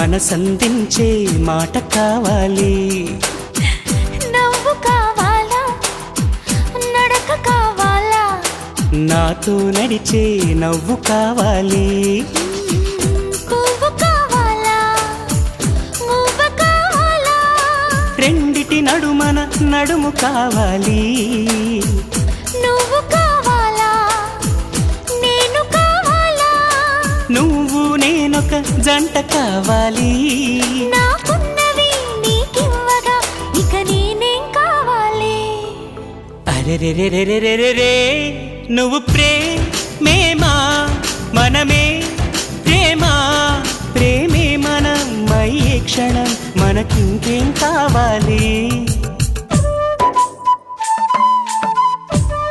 మనసందించే మాట కావాలి. నవ్వు కావాలా, నడక కావాలా, నాతో నడిచే నవ్వు కావాలి. పువ్వు కావాలా, మువ్వ కావాలా, రెండిటి నడుమన నడుము కావాలి. నువ్వు కావాలా, నేను కావాలా, నువ్వు నేనొక జంట కావాలి. నాకున్నవి నీకివ్వగా ఇక నేనేం కావాలి. అరెరెరెరెరెరెరే నువ్వు ప్రేమేమా మనమే ప్రేమ ప్రేమే మనం అయ్యే క్షణం మనకింకేం కావాలి.